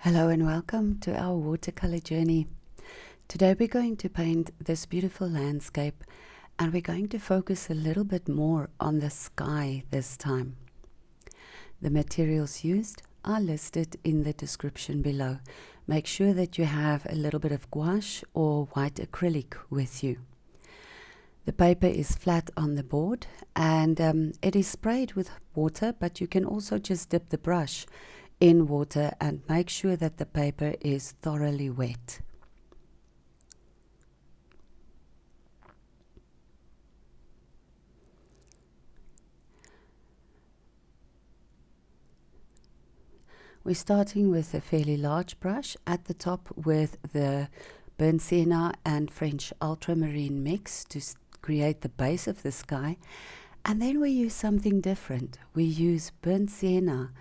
Hello and welcome to our watercolor journey. Today we're going to paint this beautiful landscape and we're going to focus a little bit more on the sky this time. The materials used are listed in the description below. Make sure that you have a little bit of gouache or white acrylic with you. The paper is flat on the board and it is sprayed with water, but you can also just dip the brush in water and make sure that the paper is thoroughly wet. We're starting with a fairly large brush at the top with the Burnt Sienna and French Ultramarine mix to create the base of the sky, and then we use something different. We use Burnt Sienna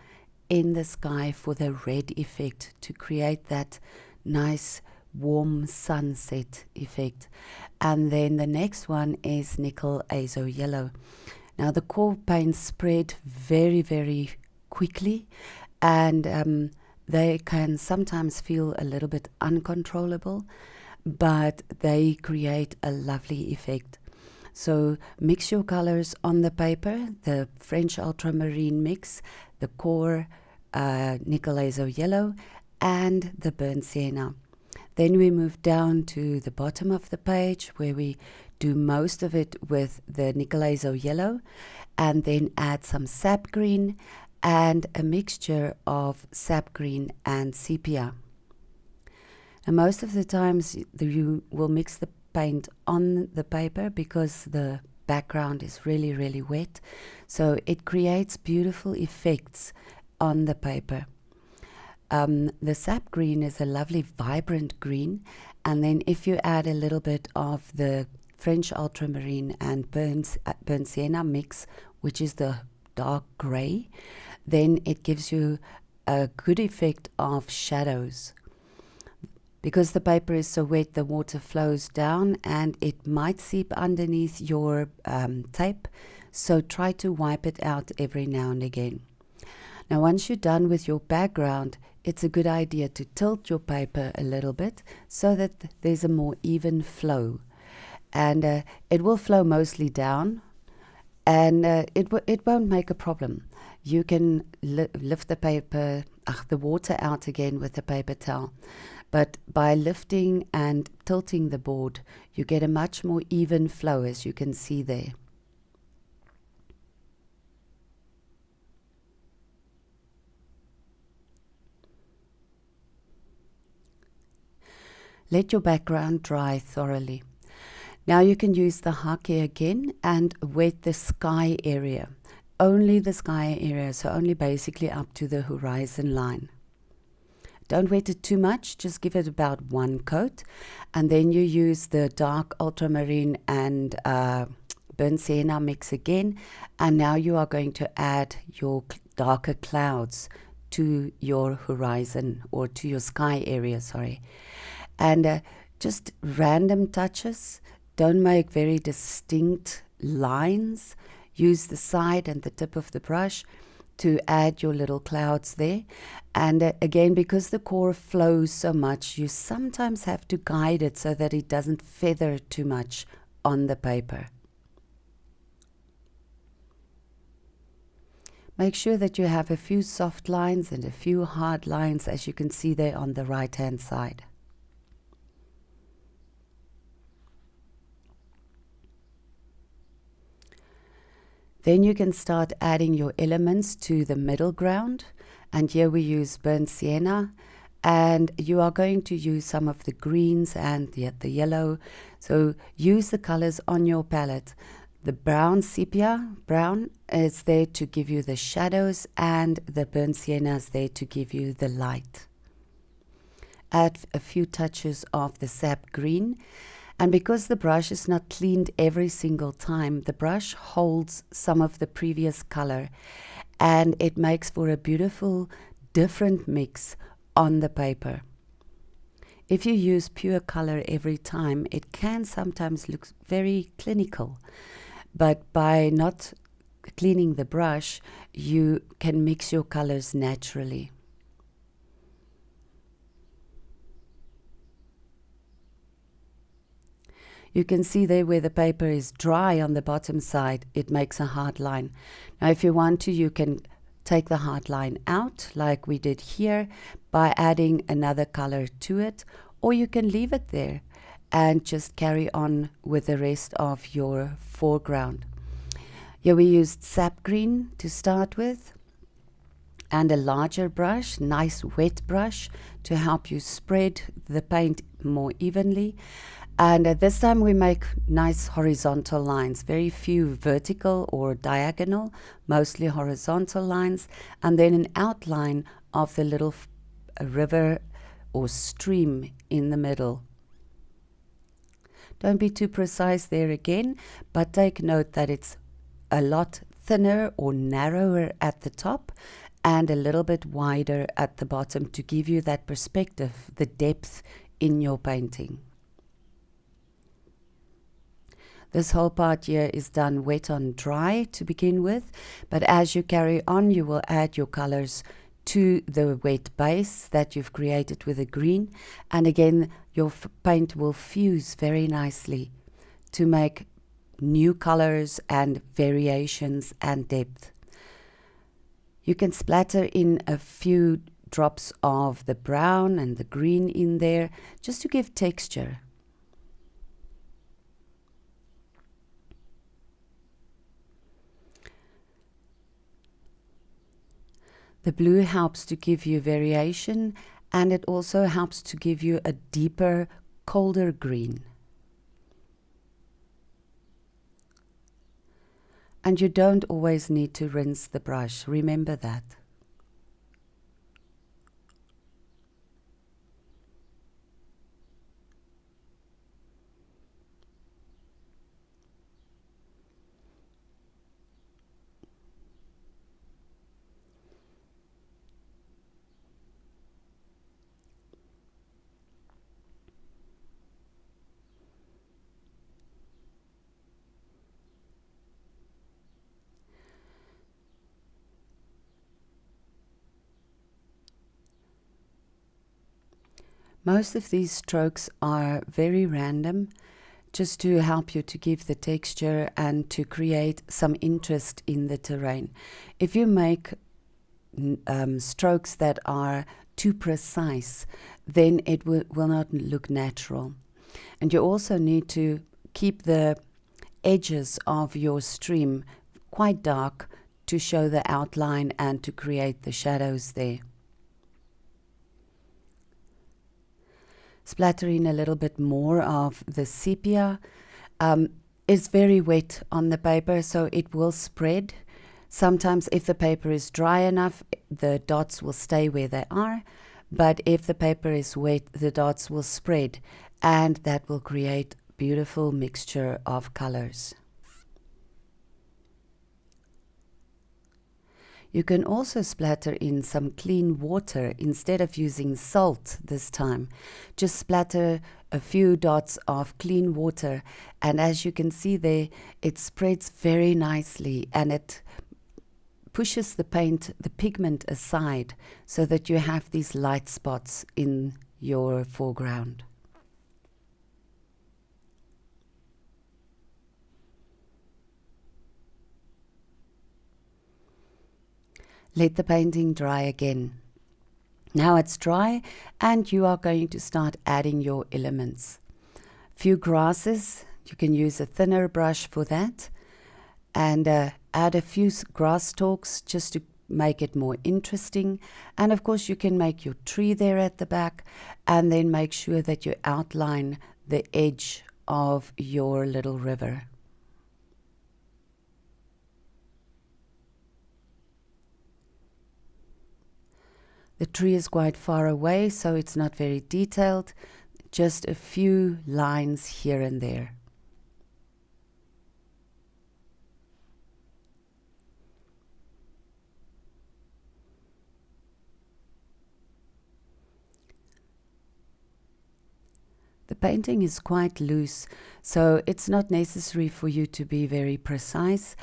in the sky for the red effect to create that nice warm sunset effect. And then the next one is nickel Azo Yellow. Now the core paints spread very quickly, and they can sometimes feel a little bit uncontrollable, but they create a lovely effect. So mix your colors on the paper, the French Ultramarine mix, the core nickel Azo Yellow, and the Burnt Sienna. Then we move down to the bottom of the page where we do most of it with the nickel Azo Yellow, and then add some Sap Green and a mixture of Sap Green and Sepia. And most of the times you will mix the paint on the paper because the background is really wet, so it creates beautiful effects on the paper. The Sap Green is a lovely vibrant green, and then if you add a little bit of the French Ultramarine and Burnt Sienna mix, which is the dark grey, then it gives you a good effect of shadows. Because the paper is so wet, the water flows down and it might seep underneath your tape, so try to wipe it out every now and again. Now once you're done with your background, it's a good idea to tilt your paper a little bit so that there's a more even flow, and it will flow mostly down, and it won't make a problem. You can lift the paper, the water out again with a paper towel. But by lifting and tilting the board, you get a much more even flow, as you can see there. Let your background dry thoroughly. Now you can use the Hake again and wet the sky area. Only the sky area, so only basically up to the horizon line. Don't wet it too much, just give it about one coat, and then you use the dark ultramarine and Burnt Sienna mix again, and now you are going to add your darker clouds to your horizon, or to your sky area, sorry. And just random touches, don't make very distinct lines. Use the side and the tip of the brush to add your little clouds there. And again, because the core flows so much, you sometimes have to guide it so that it doesn't feather too much on the paper. Make sure that you have a few soft lines and a few hard lines, as you can see there on the right hand side. Then you can start adding your elements to the middle ground, and here we use Burnt Sienna, and you are going to use some of the greens and the yellow, so use the colors on your palette. The brown, sepia brown, is there to give you the shadows, and the Burnt Sienna is there to give you the light. Add a few touches of the Sap Green. And because the brush is not cleaned every single time, the brush holds some of the previous color, and it makes for a beautiful different mix on the paper. If you use pure color every time, it can sometimes look very clinical, but by not cleaning the brush, you can mix your colors naturally. You can see there where the paper is dry on the bottom side, it makes a hard line. Now if you want to, you can take the hard line out like we did here by adding another color to it, or you can leave it there and just carry on with the rest of your foreground. Here we used Sap Green to start with, and a larger brush, nice wet brush, to help you spread the paint more evenly. And at this time we make nice horizontal lines, very few vertical or diagonal, mostly horizontal lines, and then an outline of the little river or stream in the middle. Don't be too precise there again, but take note that it's a lot thinner or narrower at the top and a little bit wider at the bottom to give you that perspective, the depth in your painting. This whole part here is done wet on dry to begin with, but as you carry on, you will add your colors to the wet base that you've created with a green, and again your paint will fuse very nicely to make new colors and variations and depth. You can splatter in a few drops of the brown and the green in there just to give texture. The blue helps to give you variation, and it also helps to give you a deeper, colder green. And you don't always need to rinse the brush, remember that. Most of these strokes are very random, just to help you to give the texture and to create some interest in the terrain. If you make strokes that are too precise, then it will not look natural. And you also need to keep the edges of your stream quite dark to show the outline and to create the shadows there. Splatter in a little bit more of the sepia. It's very wet on the paper, so it will spread. Sometimes if the paper is dry enough, the dots will stay where they are, but if the paper is wet, the dots will spread, and that will create beautiful mixture of colors. You can also splatter in some clean water instead of using salt this time. Just splatter a few dots of clean water, and as you can see there, it spreads very nicely and it pushes the pigment aside so that you have these light spots in your foreground. Let the painting dry again. Now it's dry and you are going to start adding your elements. Few grasses, you can use a thinner brush for that, and add a few grass stalks just to make it more interesting. And of course you can make your tree there at the back, and then make sure that you outline the edge of your little river. The tree is quite far away, so it's not very detailed, just a few lines here and there. The painting is quite loose, so it's not necessary for you to be very precise,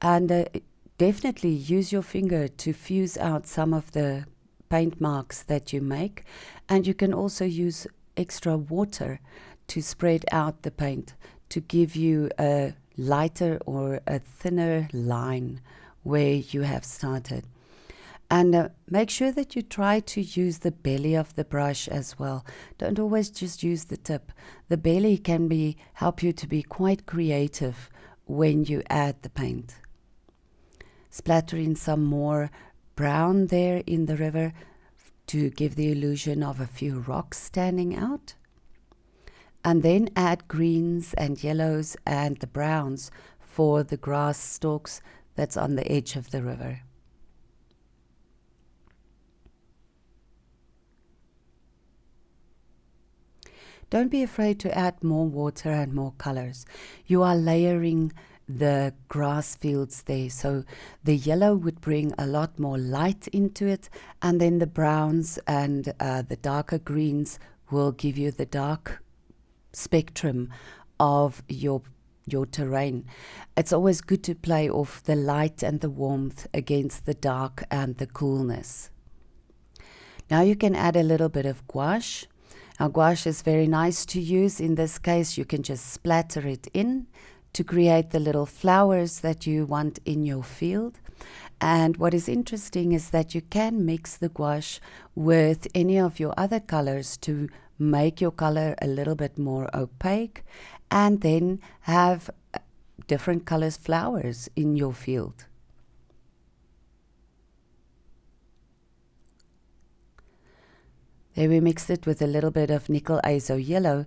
and definitely use your finger to fuse out some of the paint marks that you make, and you can also use extra water to spread out the paint to give you a lighter or a thinner line where you have started. And make sure that you try to use the belly of the brush as well. Don't always just use the tip. The belly can help you to be quite creative when you add the paint. Splatter in some more brown there in the river to give the illusion of a few rocks standing out. And then add greens and yellows and the browns for the grass stalks that's on the edge of the river. Don't be afraid to add more water and more colors. You are layering the grass fields there, so the yellow would bring a lot more light into it, and then the browns and the darker greens will give you the dark spectrum of your terrain. It's always good to play off the light and the warmth against the dark and the coolness. Now you can add a little bit of gouache. Now gouache is very nice to use. In this case, you can just splatter it in to create the little flowers that you want in your field. And what is interesting is that you can mix the gouache with any of your other colors to make your color a little bit more opaque, and then have different colors flowers in your field. There we mixed it with a little bit of nickel Azo Yellow,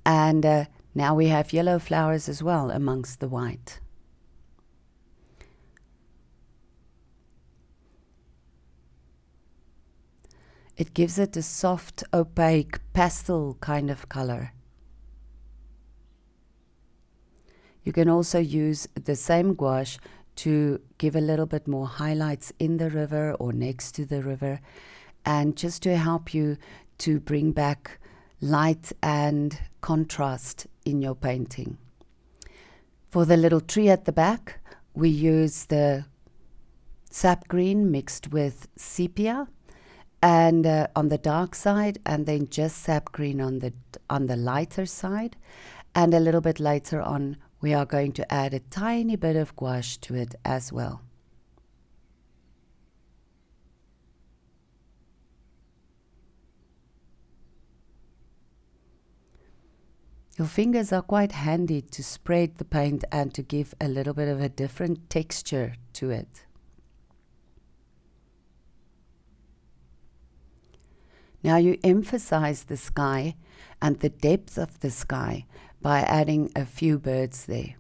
and now we have yellow flowers as well amongst the white. It gives it a soft, opaque, pastel kind of color. You can also use the same gouache to give a little bit more highlights in the river or next to the river, and just to help you to bring back light and contrast in your painting. For the little tree at the back, we use the Sap Green mixed with Sepia, and on the dark side, and then just Sap Green on the lighter side, and a little bit later on we are going to add a tiny bit of gouache to it as well. Your fingers are quite handy to spread the paint and to give a little bit of a different texture to it. Now you emphasize the sky and the depth of the sky by adding a few birds there.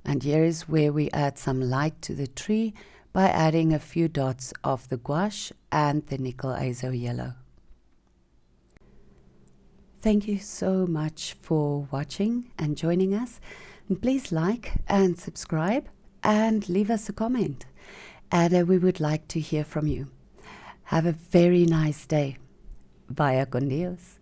And here is where we add some light to the tree by adding a few dots of the gouache and the nickel Azo Yellow. Thank you so much for watching and joining us. And please like and subscribe and leave us a comment. And we would like to hear from you. Have a very nice day. Vaya con Dios.